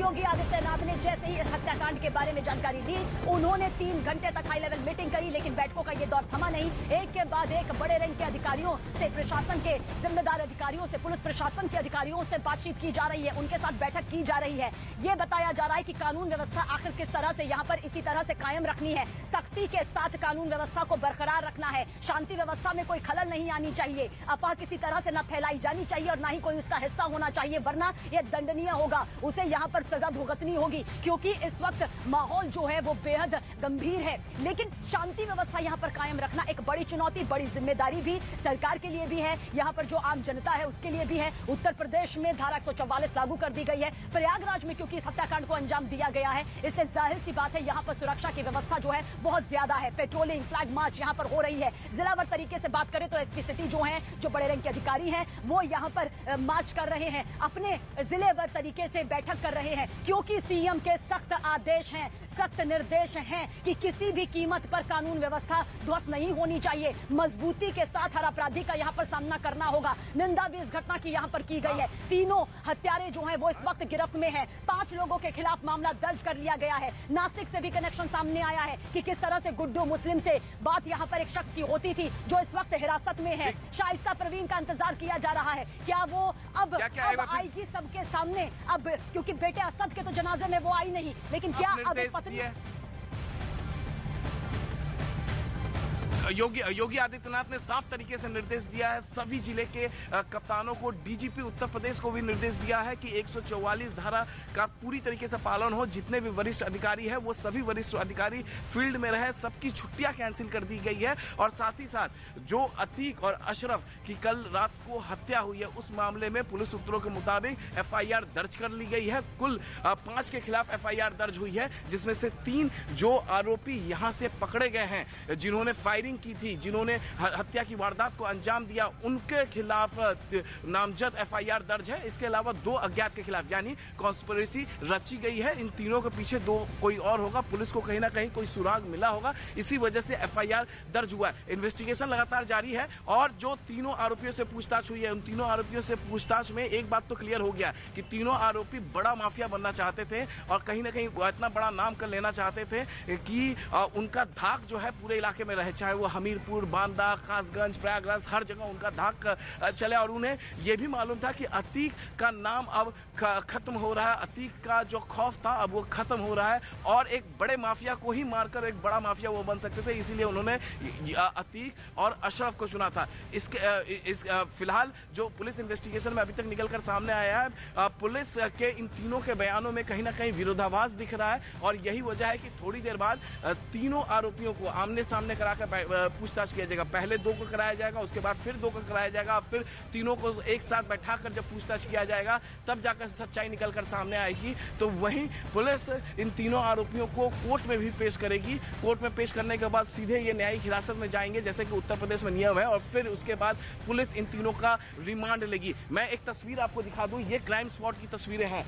योगी आदित्यनाथ ने जैसे ही इस हत्याकांड के बारे में जानकारी दी, उन्होंने 3 घंटे तक हाई लेवल मीटिंग करी, लेकिन बैठकों का ये दौर थमा नहीं। एक के बाद एक बड़े रैंक के अधिकारियों से, प्रशासन के जिम्मेदार अधिकारियों से, पुलिस प्रशासन के अधिकारियों से बातचीत की जा रही है, उनके साथ बैठक की जा रही है। ये बताया जा रहा है कि कानून व्यवस्था आखिर किस तरह से यहाँ पर इसी तरह से कायम रखनी है, सख्ती के साथ कानून व्यवस्था को बरकरार रखना है, शांति व्यवस्था में कोई खलल नहीं आनी चाहिए, अफवाह किसी तरह से न फैलाई जानी चाहिए और ना ही कोई उसका हिस्सा होना चाहिए, वरना यह दंडनीय होगा, उसे यहाँ पर सजा भुगतनी होगी। क्योंकि इस वक्त माहौल जो है वो बेहद गंभीर है, लेकिन शांति व्यवस्था यहाँ पर कायम रखना एक बड़ी चुनौती, बड़ी जिम्मेदारी भी सरकार के लिए भी है, यहाँ पर जो आम जनता है उसके लिए भी है। उत्तर प्रदेश में धारा 144 लागू कर दी गई है। प्रयागराज में क्योंकि इस हत्याकांड को अंजाम दिया गया है, इससे जाहिर सी बात है यहाँ पर सुरक्षा की व्यवस्था जो है बहुत ज्यादा है। पेट्रोलिंग, फ्लैग मार्च यहाँ पर हो रही है। जिलावार तरीके से बात करें तो एसपी सिटी जो है, जो बड़े रैंक के अधिकारी हैं, वो यहाँ पर मार्च कर रहे हैं, अपने जिलेवार तरीके से बैठक कर रहे हैं, क्योंकि सीएम के सख्त आदेश हैं, सख्त निर्देश हैं कि किसी भी कीमत पर कानून व्यवस्था ध्वस्त नहीं होनी चाहिए। मजबूती के साथ हर अपराधी का यहाँ पर सामना करना होगा। निंदा भी इस घटना की यहाँ पर की गई है। तीनों हत्यारे जो हैं वो इस वक्त गिरफ्त में हैं। 5 लोगों के खिलाफ मामला दर्ज कर लिया गया है। नासिक से भी कनेक्शन सामने आया है कि किस तरह से गुड्डू मुस्लिम से बात यहाँ पर एक शख्स की होती थी जो इस वक्त हिरासत में है। शाइस्ता परवीन का इंतजार किया जा रहा है, क्या वो अब आएगी सबके सामने? अब क्योंकि बेटे असद के तो जनाजे में वो आई नहीं, लेकिन क्या अब पत्नी योगी आदित्यनाथ ने साफ तरीके से निर्देश दिया है, सभी जिले के कप्तानों को, डीजीपी उत्तर प्रदेश को भी निर्देश दिया है कि 144 धारा का पूरी तरीके से पालन हो। जितने भी वरिष्ठ अधिकारी हैं वो सभी वरिष्ठ अधिकारी फील्ड में रहे, सबकी छुट्टियां कैंसिल कर दी गई है। और साथ ही साथ जो अतीक और अशरफ की कल रात को हत्या हुई है, उस मामले में पुलिस सूत्रों के मुताबिक एफआईआर दर्ज कर ली गई है। कुल 5 के खिलाफ एफआईआर दर्ज हुई है, जिसमें से 3 जो आरोपी यहां से पकड़े गए हैं, जिन्होंने फायरिंग की थी, जिन्होंने हत्या की वारदात को अंजाम दिया, उनके खिलाफ नामजद एफआईआर दर्ज है। इसके अलावा 2 अज्ञात के खिलाफ, यानी कॉन्स्पिरेसी रची गई है। इन तीनों के पीछे 2 कोई और होगा। पुलिस को कहीं ना कहीं कोई सुराग मिला होगा, इसी वजह से एफआईआर दर्ज हुआ है। इन्वेस्टिगेशन लगातार जारी है और जो तीनों आरोपियों से पूछताछ हुई है, उन तीनों आरोपियों से पूछताछ में एक बात तो क्लियर हो गया कि तीनों आरोपी बड़ा माफिया बनना चाहते थे और कहीं ना कहीं इतना बड़ा नाम कर लेना चाहते थे कि उनका धाक जो है पूरे इलाके में रहे, चाहे वो हमीरपुर, बांदा, खासगंज, प्रयागराज, हर जगह उनका धाक चले। और उन्हें यह भी मालूम था कि अतीक का नाम अब खत्म हो रहा है, अतीक का जो खौफ था अब वो खत्म हो रहा है और एक बड़े माफिया को ही मारकर एक बड़ा माफिया वो बन सकते थे, इसीलिए उन्होंने अतीक और अशरफ को चुना था। फिलहाल जो पुलिस इन्वेस्टिगेशन में अभी तक निकलकर सामने आया है, पुलिस के इन तीनों के बयानों में कहीं ना कहीं विरोधाभास दिख रहा है और यही वजह है कि थोड़ी देर बाद तीनों आरोपियों को आमने सामने कराकर पूछताछ किया जाएगा। पहले 2 को कराया जाएगा, उसके बाद फिर 2 को कराया जाएगा, फिर तीनों को एक साथ बैठाकर जब पूछताछ किया जाएगा तब जाकर सच्चाई निकलकर सामने आएगी। तो वहीं पुलिस इन तीनों आरोपियों को कोर्ट में भी पेश करेगी। कोर्ट में पेश करने के बाद सीधे ये न्यायिक हिरासत में जाएंगे, जैसे कि उत्तर प्रदेश में नियम है, और फिर उसके बाद पुलिस इन तीनों का रिमांड लेगी। मैं एक तस्वीर आपको दिखा दूं, ये क्राइम स्पॉट की तस्वीरें हैं।